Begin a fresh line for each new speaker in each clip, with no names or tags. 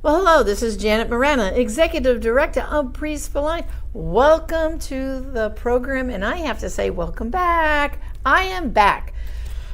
Well, hello, this is Janet Morana, Executive Director of Priests for Life. Welcome to the program, and I have to say, welcome back. I am back.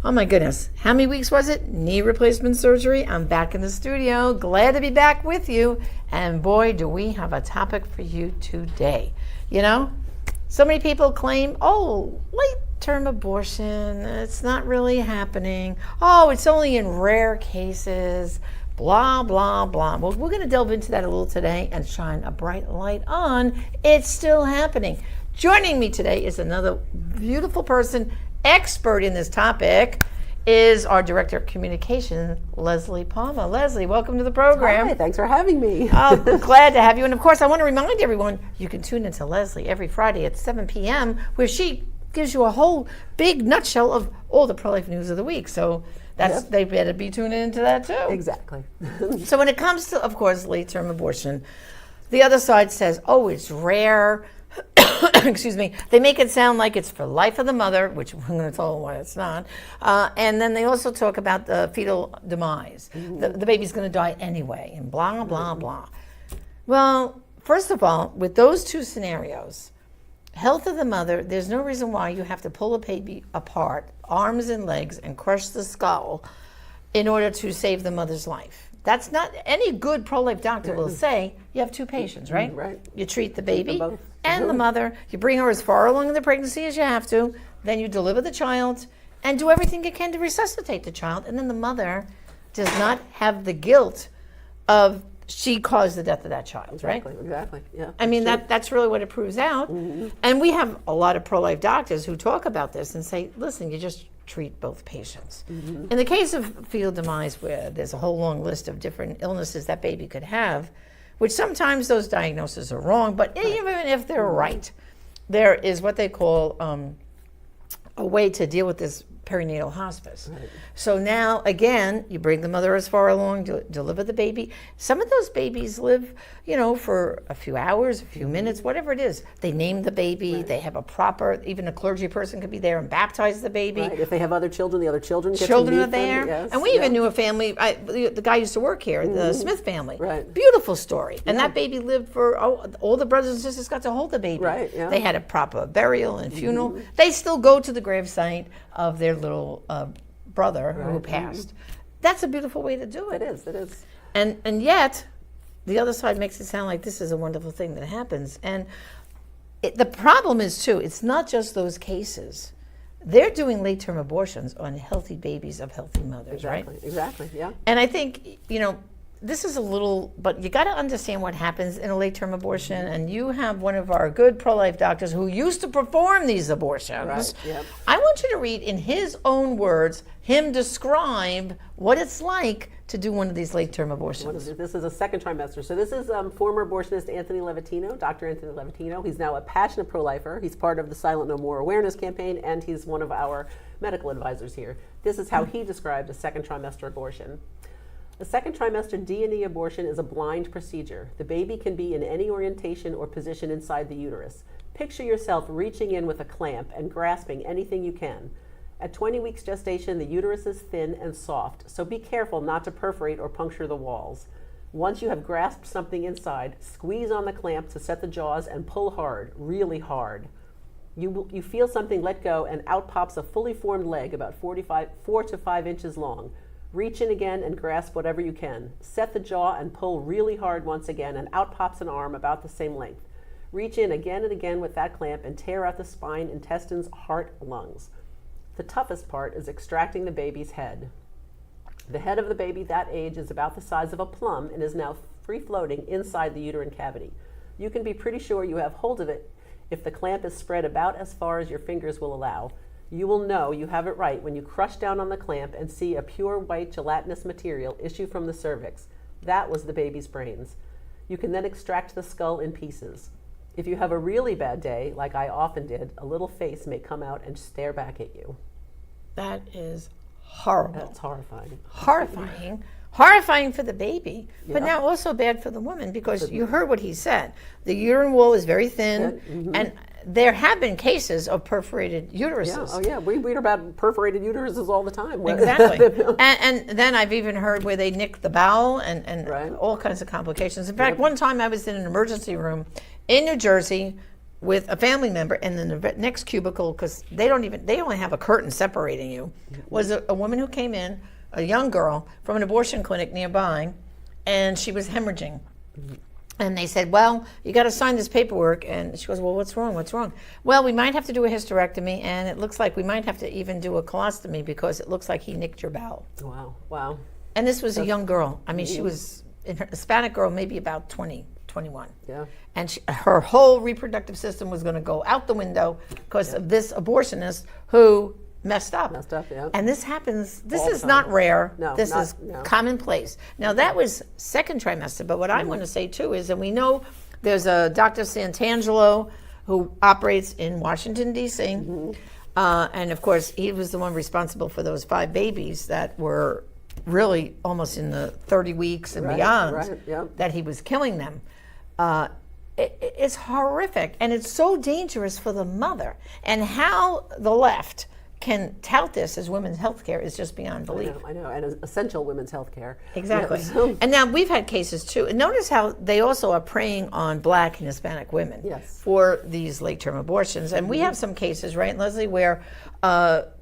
Oh my goodness, how many weeks was it? Knee replacement surgery. I'm back in the studio. Glad to be back with you. And boy, do we have a topic for you today. You know, so many people claim, oh, late-term abortion, it's not really happening. Oh, it's only in rare cases. Blah, blah, blah. Well, we're going to delve into that a little today and shine a bright light on it's still happening. Joining me today is another beautiful person, expert in this topic, is our Director of Communication, Leslie Palma. Leslie, welcome to the program.
Hi, thanks for having me.
Oh, glad to have you. And of course, I want to remind everyone, you can tune into Leslie every Friday at 7 p.m., where she gives you a whole big nutshell of all the pro-life news of the week. So they better be tuning into that too.
Exactly.
So when it comes to, of course, late-term abortion, the other side says, oh, it's rare. Excuse me. They make it sound like it's for life of the mother, which I'm going to tell them why it's not. And then they also talk about the fetal demise. Mm-hmm. The baby's going to die anyway, and blah, blah, blah. Well, first of all, with those two scenarios, health of the mother, there's no reason why you have to pull a baby apart, arms and legs, and crush the skull in order to save the mother's life. That's not, any good pro-life doctor will say, you have two patients, right?
Right.
You treat the baby and the mother, you bring her as far along in the pregnancy as you have to, then you deliver the child and do everything you can to resuscitate the child, and then the mother does not have the guilt of she caused the death of that child, right?
Exactly, yeah.
I mean, that's really what it proves out. Mm-hmm. And we have a lot of pro-life doctors who talk about this and say, listen, you just treat both patients. Mm-hmm. In the case of fetal demise, where there's a whole long list of different illnesses that baby could have, which sometimes those diagnoses are wrong, but even if they're right, there is what they call a way to deal with this perinatal hospice. Right. So now, again, you bring the mother as far along, deliver the baby. Some of those babies live, for a few hours, a few minutes, whatever it is. They name the baby. Right. They have a proper, even a clergy person could be there and baptize the baby.
Right. If they have other children, the other children get
children
to meet
are there.
Them. Yes.
And we even knew a family, the guy used to work here, the Smith family.
Right.
Beautiful story. And that baby lived for, all the brothers and sisters got to hold the baby.
Right. Yeah.
They had a proper burial and funeral. Mm-hmm. They still go to the gravesite of their little brother who passed. That's a beautiful way to do it.
It is.
And yet, the other side makes it sound like this is a wonderful thing that happens. And the problem is, too, it's not just those cases. They're doing late-term abortions on healthy babies of healthy mothers, right?
Exactly, yeah.
And I think, this is a little, but you got to understand what happens in a late-term abortion. Mm-hmm. And you have one of our good pro-life doctors who used to perform these abortions.
Right. Yep.
I want you to read in his own words, him describe what it's like to do one of these late-term abortions.
This is a second trimester. So this is former abortionist Anthony Levatino, Dr. Anthony Levatino. He's now a passionate pro-lifer. He's part of the Silent No More awareness campaign, and he's one of our medical advisors here. This is how he described a second trimester abortion. A second trimester D&E abortion is a blind procedure. The baby can be in any orientation or position inside the uterus. Picture yourself reaching in with a clamp and grasping anything you can. At 20 weeks gestation, the uterus is thin and soft, so be careful not to perforate or puncture the walls. Once you have grasped something inside, squeeze on the clamp to set the jaws and pull hard, really hard. You feel something let go, and out pops a fully formed leg about 4 to 5 inches long. Reach in again and grasp whatever you can. Set the jaw and pull really hard once again, and out pops an arm about the same length. Reach in again and again with that clamp and tear out the spine, intestines, heart, lungs. The toughest part is extracting the baby's head. The head of the baby that age is about the size of a plum and is now free-floating inside the uterine cavity. You can be pretty sure you have hold of it if the clamp is spread about as far as your fingers will allow. You will know you have it right when you crush down on the clamp and see a pure white gelatinous material issue from the cervix. That was the baby's brains. You can then extract the skull in pieces. If you have a really bad day, like I often did, a little face may come out and stare back at you.
That is horrible.
That's horrifying.
Horrifying. Horrifying for the baby, but now also bad for the woman, because you heard what he said. The uterine wall is very thin, and there have been cases of perforated uteruses.
Oh yeah, we read about perforated uteruses all the time.
Exactly. and then I've even heard where they nick the bowel and
Right.
all kinds of complications. In fact, one time I was in an emergency room in New Jersey with a family member, and then the next cubicle, because they only have a curtain separating you, was a woman who came in, a young girl from an abortion clinic nearby, and she was hemorrhaging. And they said, well, you got to sign this paperwork. And she goes, well, what's wrong? What's wrong? Well, we might have to do a hysterectomy, and it looks like we might have to even do a colostomy because it looks like he nicked your bowel.
Wow.
And this was a young girl. I mean, she was a Hispanic girl, maybe about 20, 21.
Yeah.
And her whole reproductive system was going to go out the window because of this abortionist who messed up.
Yeah.
And this happens, this
All the
is
time.
not rare.
No,
this
not-
is
no.
commonplace. Now, that was second trimester, but what I want to say too is, and we know there's a Dr. Santangelo who operates in Washington, D.C., and of course, he was the one responsible for those 5 babies that were really almost in the 30 weeks and beyond, that he was killing them. It's horrific, and it's so dangerous for the mother. And how the left can tout this as women's health care is just beyond belief.
I know, and essential women's health care.
Exactly.
Yeah, so-
And now we've had cases too. And notice how they also are preying on Black and Hispanic women for these late-term abortions. And we have some cases, right, Leslie, where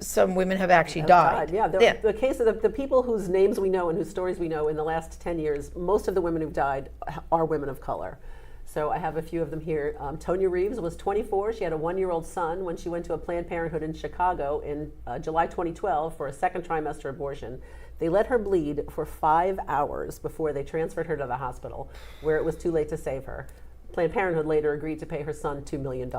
some women have actually died.
Yeah, the case of the people whose names we know and whose stories we know in the last 10 years, most of the women who've died are women of color. So I have a few of them here. Tonya Reeves was 24. She had a 1-year-old son when she went to a Planned Parenthood in Chicago in July 2012 for a second trimester abortion. They let her bleed for 5 hours before they transferred her to the hospital, where it was too late to save her. Planned Parenthood later agreed to pay her son $2 million.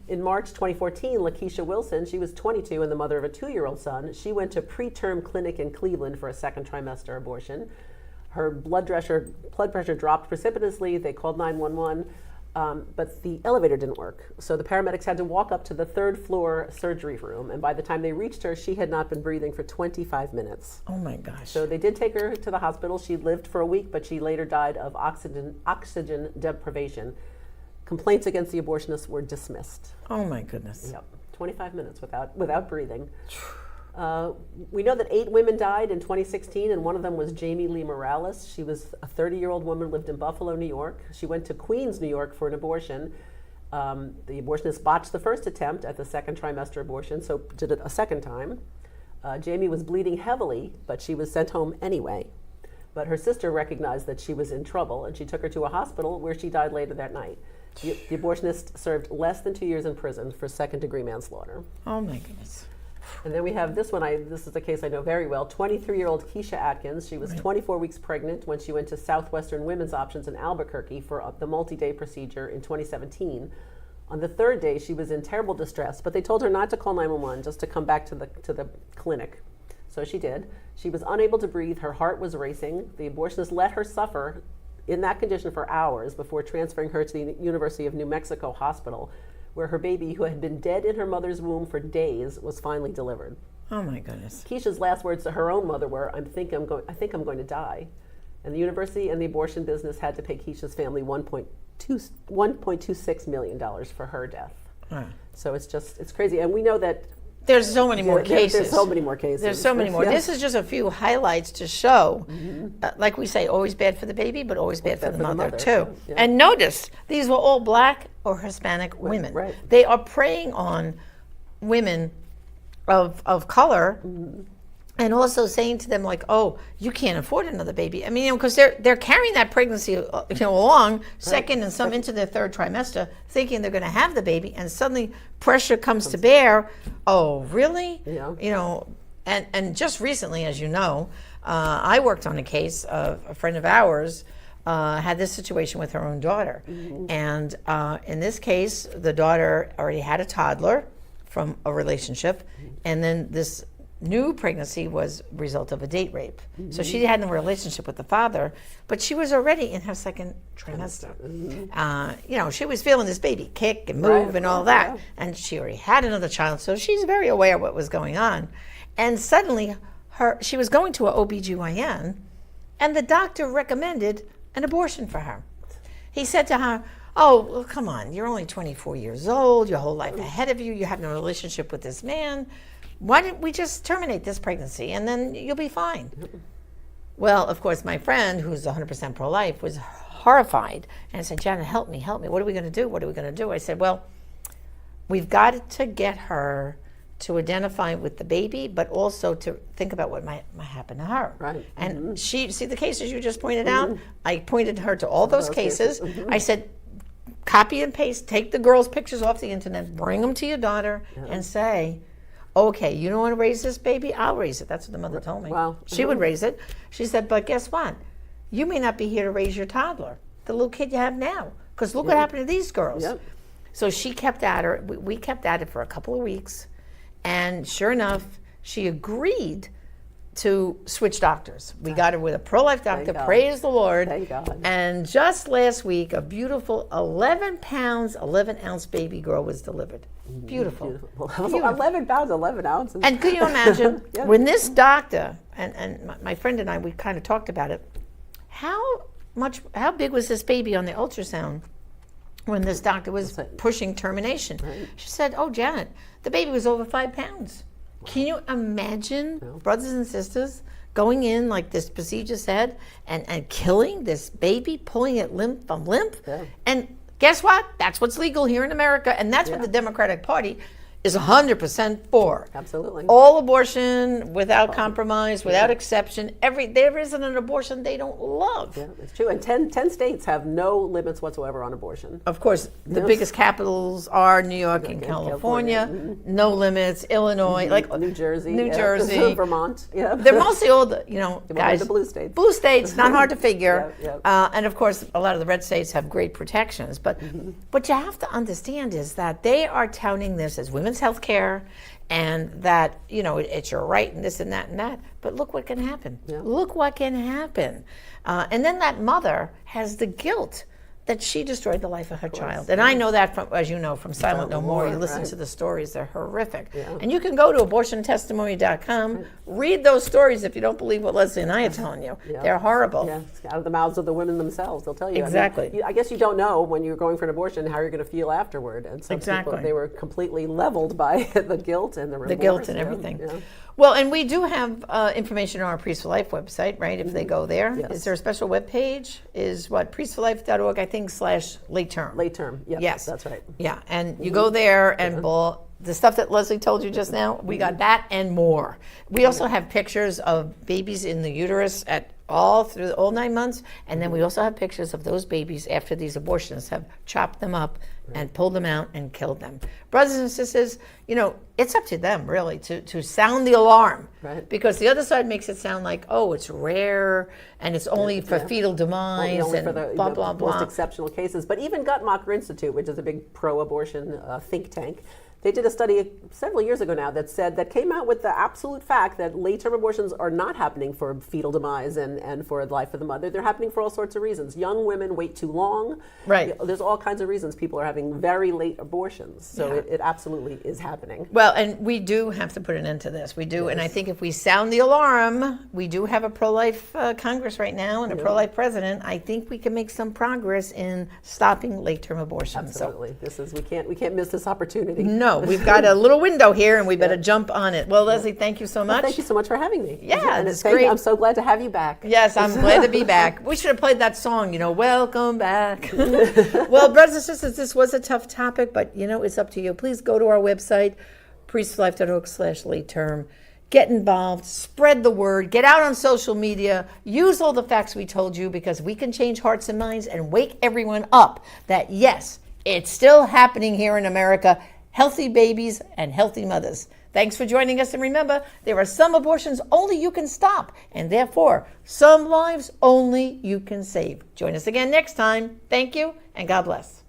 In March 2014, Lakisha Wilson, she was 22 and the mother of a 2-year-old son. She went to preterm clinic in Cleveland for a second trimester abortion. Her blood pressure dropped precipitously. They called 911, but the elevator didn't work. So the paramedics had to walk up to the 3rd floor surgery room, and by the time they reached her, she had not been breathing for 25 minutes.
Oh my gosh.
So they did take her to the hospital. She lived for a week, but she later died of oxygen deprivation. Complaints against the abortionists were dismissed.
Oh my goodness.
Yep, 25 minutes without breathing. We know that 8 women died in 2016, and one of them was Jamie Lee Morales. She was a 30-year-old woman, lived in Buffalo, New York. She went to Queens, New York for an abortion. The abortionist botched the first attempt at the second trimester abortion, so did it a second time. Jamie was bleeding heavily, but she was sent home anyway. But her sister recognized that she was in trouble, and she took her to a hospital where she died later that night. The abortionist served less than 2 years in prison for second-degree manslaughter.
Oh my goodness.
And then we have this one. This is a case I know very well. 23-year-old Keisha Atkins. She was 24 weeks pregnant when she went to Southwestern Women's Options in Albuquerque for the multi-day procedure in 2017. On the 3rd day, she was in terrible distress, but they told her not to call 911, just to come back to the clinic. So she did. She was unable to breathe. Her heart was racing. The abortionist let her suffer in that condition for hours before transferring her to the University of New Mexico Hospital, where her baby, who had been dead in her mother's womb for days, was finally delivered.
Oh my goodness.
Keisha's last words to her own mother were, I think I'm going to die. And the university and the abortion business had to pay Keisha's family $1.26 million for her death. So it's crazy. And we know that
there's so many more cases.
There's so many more cases.
There's so many more.
Yeah.
This is just a few highlights to show, like we say, always bad for the baby, but always bad for the mother too.
Yeah.
And notice, these were all Black or Hispanic women.
Right.
They are preying on women of color, and also saying to them like, "Oh, you can't afford another baby." I mean, because they're carrying that pregnancy, along second and some into their 3rd trimester, thinking they're going to have the baby, and suddenly pressure comes to bear. Oh, really?
Yeah.
And just recently, as you know, I worked on a case of a friend of ours had this situation with her own daughter, and in this case, the daughter already had a toddler from a relationship, and then this new pregnancy was a result of a date rape. So she had no relationship with the father, but she was already in her 2nd trimester. She was feeling this baby kick and move and all that. And she already had another child, so she's very aware of what was going on. And suddenly, she was going to an OBGYN, and the doctor recommended an abortion for her. He said to her, oh, well, come on, you're only 24 years old, your whole life ahead of you, you have no relationship with this man. Why didn't we just terminate this pregnancy and then you'll be fine? Well, of course, my friend, who's 100% pro-life, was horrified and said, Janet, help me. What are we going to do? What are we going to do? I said, well, we've got to get her to identify with the baby, but also to think about what might happen to her.
Right.
And she, see the cases you just pointed out? I pointed her to all those cases. I said, copy and paste, take the girls' pictures off the internet, bring them to your daughter and say, okay, you don't want to raise this baby? I'll raise it. That's what the mother told me.
Wow.
She would raise it. She said, but guess what? You may not be here to raise your toddler, the little kid you have now, because look what happened to these girls. So she kept at her. We kept at it for a couple of weeks. And sure enough, she agreed to switch doctors. We got her with a pro-life doctor, praise the Lord.
Thank God.
And just last week, a beautiful 11 pounds, 11 ounce baby girl was delivered. Beautiful.
11 pounds, 11 ounces.
And can you imagine, when this doctor, and my friend and I, we kind of talked about it, how big was this baby on the ultrasound when this doctor was pushing termination?
Right.
She said, oh, Janet, the baby was over 5 pounds. Can you imagine, brothers and sisters, going in like this procedure said and killing this baby, pulling it limb from limb? And guess what? That's what's legal here in America, and that's what the Democratic Party is 100% for.
Absolutely.
All abortion, without compromise, without exception. There isn't an abortion they don't love.
Yeah, it's true. And 10 states have no limits whatsoever on abortion.
Of course, the biggest capitals are New York and California. No limits. Illinois, like
New Jersey, Vermont. Yeah,
they're mostly all the guys.
The blue states.
Blue states, not hard to figure. And of course, a lot of the red states have great protections. But what you have to understand is that they are touting this as women's health care, and that it's your right and this and that and that. But look what can happen. Look what can happen. And then that mother has the guilt that she destroyed the life of her child. And I know that from, as you know, from Silent No More. You listen to the stories, they're horrific. And you can go to abortiontestimony.com, read those stories if you don't believe what Leslie and I are telling you. They're horrible.
Yeah, it's out of the mouths of the women themselves. They'll tell you.
Exactly.
I guess you don't know when you're going for an abortion how you're going to feel afterward. And some people, they were completely leveled by the guilt and the remorse.
The guilt and everything. Well, and we do have information on our Priest for Life website, right? If they go there, is there a special web page? Is what priestforlife.org, I think, /late term.
Late term. Yes, that's right.
Yeah, and you go there, and the stuff that Leslie told you just now, we got that and more. We also have pictures of babies in the uterus at all 9 months, and then we also have pictures of those babies after these abortionists have chopped them up and pulled them out and killed them. Brothers and sisters, it's up to them really to sound the alarm, because the other side makes it sound like, oh, it's rare and it's only for fetal demise
only
and
for the
blah blah blah.
Most exceptional cases. But even Guttmacher Institute, which is a big pro-abortion think tank, they did a study several years ago now that came out with the absolute fact that late-term abortions are not happening for fetal demise and for the life of the mother. They're happening for all sorts of reasons. Young women wait too long.
Right.
There's all kinds of reasons people are having very late abortions. So it absolutely is happening.
Well, and we do have to put an end to this. We do. And I think if we sound the alarm, we do have a pro-life Congress right now and a pro-life president. I think we can make some progress in stopping late-term abortions.
Absolutely. We can't miss this opportunity.
No, we've got a little window here, and we better jump on it. Well, Leslie, thank you so much.
Well, thank you so much for having me.
Yeah, it's great.
I'm so glad to have you back.
Yes, I'm glad to be back. We should have played that song, welcome back. Well, brothers and sisters, this was a tough topic, but, it's up to you. Please go to our website, priestforlife.org/late term. Get involved, spread the word, get out on social media, use all the facts we told you, because we can change hearts and minds and wake everyone up that, yes, it's still happening here in America. Healthy babies and healthy mothers. Thanks for joining us, and remember, there are some abortions only you can stop, and therefore, some lives only you can save. Join us again next time. Thank you, and God bless.